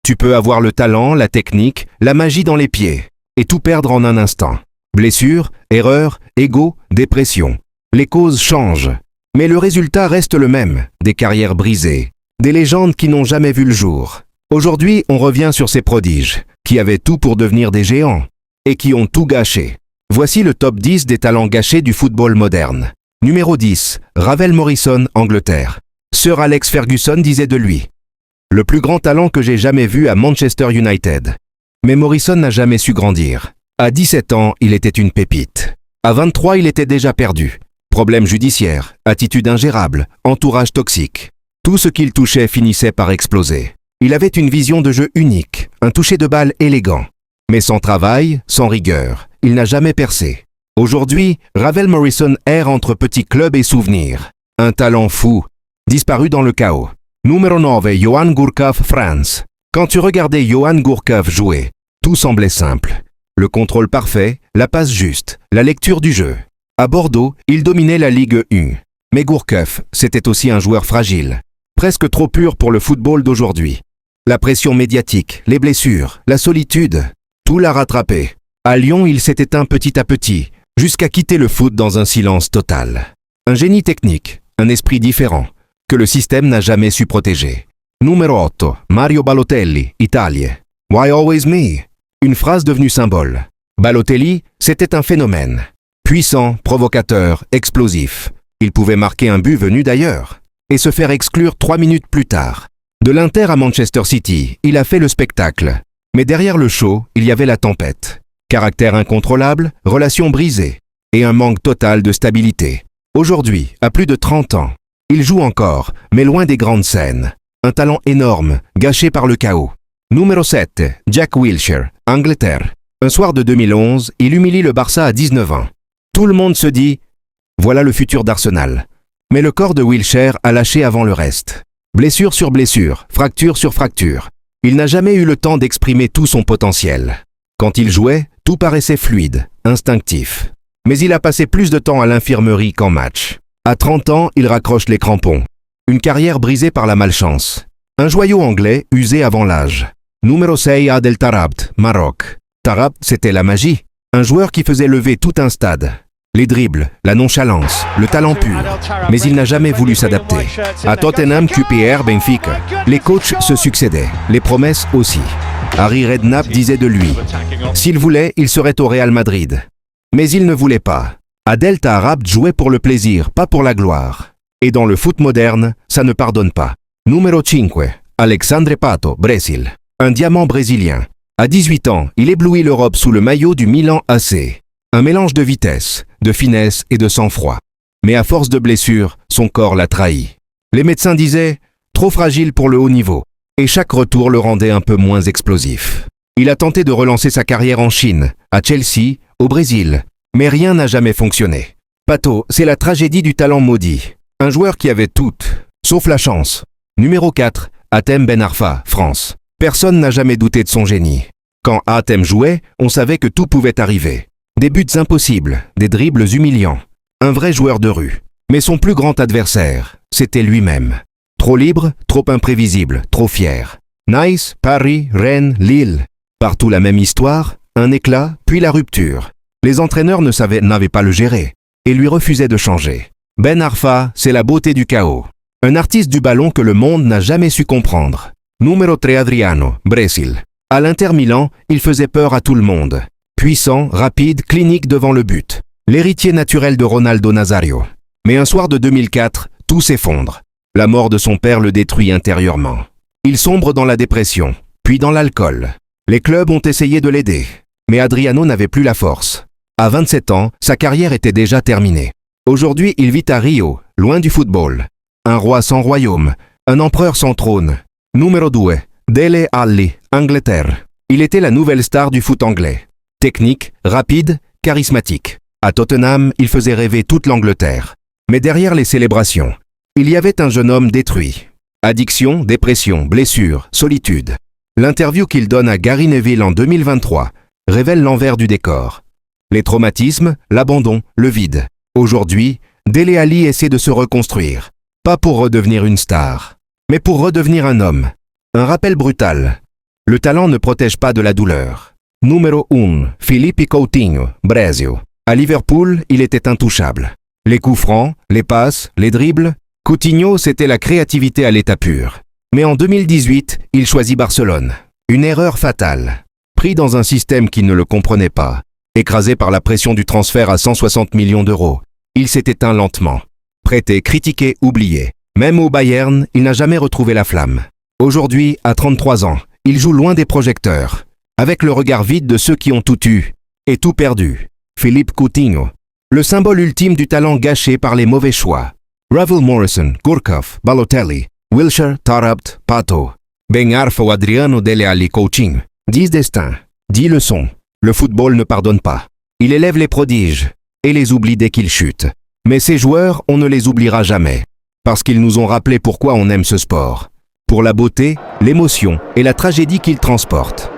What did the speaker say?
Tu peux avoir le talent, la technique, la magie dans les pieds, et tout perdre en un instant. Blessures, erreurs, ego, dépression. Les causes changent, mais le résultat reste le même, des carrières brisées, des légendes qui n'ont jamais vu le jour. Aujourd'hui, on revient sur ces prodiges, qui avaient tout pour devenir des géants, et qui ont tout gâché. Voici le top 10 des talents gâchés du football moderne. Numéro 10, Ravel Morrison, Angleterre. Sir Alex Ferguson disait de lui: le plus grand talent que j'ai jamais vu à Manchester United. Mais Morrison n'a jamais su grandir. À 17 ans, il était une pépite. À 23, il était déjà perdu. Problèmes judiciaires, attitude ingérable, entourage toxique. Tout ce qu'il touchait finissait par exploser. Il avait une vision de jeu unique, un toucher de balle élégant. Mais sans travail, sans rigueur, il n'a jamais percé. Aujourd'hui, Ravel Morrison erre entre petits clubs et souvenirs. Un talent fou, disparu dans le chaos. Numéro 9, Johan Gourcuff, France. Quand tu regardais Johan Gourcuff jouer, tout semblait simple. Le contrôle parfait, la passe juste, la lecture du jeu. À Bordeaux, il dominait la Ligue 1. Mais Gourcuff, c'était aussi un joueur fragile. Presque trop pur pour le football d'aujourd'hui. La pression médiatique, les blessures, la solitude, tout l'a rattrapé. À Lyon, il s'est éteint petit à petit, jusqu'à quitter le foot dans un silence total. Un génie technique, un esprit différent, que le système n'a jamais su protéger. Numéro 8, Mario Balotelli, Italie. Why always me? Une phrase devenue symbole. Balotelli, c'était un phénomène. Puissant, provocateur, explosif. Il pouvait marquer un but venu d'ailleurs et se faire exclure 3 minutes plus tard. De l'Inter à Manchester City, il a fait le spectacle. Mais derrière le show, il y avait la tempête. Caractère incontrôlable, relations brisées et un manque total de stabilité. Aujourd'hui, à plus de 30 ans, il joue encore, mais loin des grandes scènes. Un talent énorme, gâché par le chaos. Numéro 7, Jack Wilshere, Angleterre. Un soir de 2011, il humilie le Barça à 19 ans. Tout le monde se dit « voilà le futur d'Arsenal ». Mais le corps de Wilshere a lâché avant le reste. Blessure sur blessure, fracture sur fracture. Il n'a jamais eu le temps d'exprimer tout son potentiel. Quand il jouait, tout paraissait fluide, instinctif. Mais il a passé plus de temps à l'infirmerie qu'en match. À 30 ans, il raccroche les crampons. Une carrière brisée par la malchance. Un joyau anglais usé avant l'âge. Numéro 6, Adel Taarabt, Maroc. Taarabt, c'était la magie. Un joueur qui faisait lever tout un stade. Les dribbles, la nonchalance, le talent pur. Mais il n'a jamais voulu s'adapter. À Tottenham, QPR, Benfica, les coachs se succédaient, les promesses aussi. Harry Redknapp disait de lui: s'il voulait, il serait au Real Madrid. Mais il ne voulait pas. Adel Taarabt jouait pour le plaisir, pas pour la gloire. Et dans le foot moderne, ça ne pardonne pas. Numéro 5, Alexandre Pato, Brésil. Un diamant brésilien. À 18 ans, il éblouit l'Europe sous le maillot du Milan AC. Un mélange de vitesse, de finesse et de sang-froid. Mais à force de blessures, son corps l'a trahi. Les médecins disaient « trop fragile pour le haut niveau ». Et chaque retour le rendait un peu moins explosif. Il a tenté de relancer sa carrière en Chine, à Chelsea, au Brésil. Mais rien n'a jamais fonctionné. Pato, c'est la tragédie du talent maudit. Un joueur qui avait tout, sauf la chance. Numéro 4, Hatem Ben Arfa, France. Personne n'a jamais douté de son génie. Quand Hatem jouait, on savait que tout pouvait arriver. Des buts impossibles, des dribbles humiliants. Un vrai joueur de rue. Mais son plus grand adversaire, c'était lui-même. Trop libre, trop imprévisible, trop fier. Nice, Paris, Rennes, Lille. Partout la même histoire, un éclat, puis la rupture. Les entraîneurs n'avaient pas le gérer et lui refusaient de changer. Ben Arfa, c'est la beauté du chaos. Un artiste du ballon que le monde n'a jamais su comprendre. Numéro 3, Adriano, Brésil. À l'Inter Milan, il faisait peur à tout le monde. Puissant, rapide, clinique devant le but. L'héritier naturel de Ronaldo Nazario. Mais un soir de 2004, tout s'effondre. La mort de son père le détruit intérieurement. Il sombre dans la dépression, puis dans l'alcool. Les clubs ont essayé de l'aider, mais Adriano n'avait plus la force. À 27 ans, sa carrière était déjà terminée. Aujourd'hui, il vit à Rio, loin du football. Un roi sans royaume, un empereur sans trône. Numéro 2, Dele Alli, Angleterre. Il était la nouvelle star du foot anglais. Technique, rapide, charismatique. À Tottenham, il faisait rêver toute l'Angleterre. Mais derrière les célébrations, il y avait un jeune homme détruit. Addiction, dépression, blessure, solitude. L'interview qu'il donne à Gary Neville en 2023 révèle l'envers du décor. Les traumatismes, l'abandon, le vide. Aujourd'hui, Dele Alli essaie de se reconstruire. Pas pour redevenir une star, mais pour redevenir un homme. Un rappel brutal. Le talent ne protège pas de la douleur. Numéro 1, Felipe Coutinho, Brésil. À Liverpool, il était intouchable. Les coups francs, les passes, les dribbles, Coutinho, c'était la créativité à l'état pur. Mais en 2018, il choisit Barcelone. Une erreur fatale. Pris dans un système qui ne le comprenait pas, écrasé par la pression du transfert à 160 millions d'euros, il s'est éteint lentement. Prêté, critiqué, oublié. Même au Bayern, il n'a jamais retrouvé la flamme. Aujourd'hui, à 33 ans, il joue loin des projecteurs, avec le regard vide de ceux qui ont tout eu et tout perdu. Philippe Coutinho, le symbole ultime du talent gâché par les mauvais choix. Ravel Morrison, Gourcuff, Balotelli, Wilshere, Taarabt, Pato, Ben Arfa ou Adriano Dele Alli Coutinho. 10 destins, 10 leçons. Le football ne pardonne pas. Il élève les prodiges et les oublie dès qu'ils chutent. Mais ces joueurs, on ne les oubliera jamais, parce qu'ils nous ont rappelé pourquoi on aime ce sport. Pour la beauté, l'émotion et la tragédie qu'ils transportent.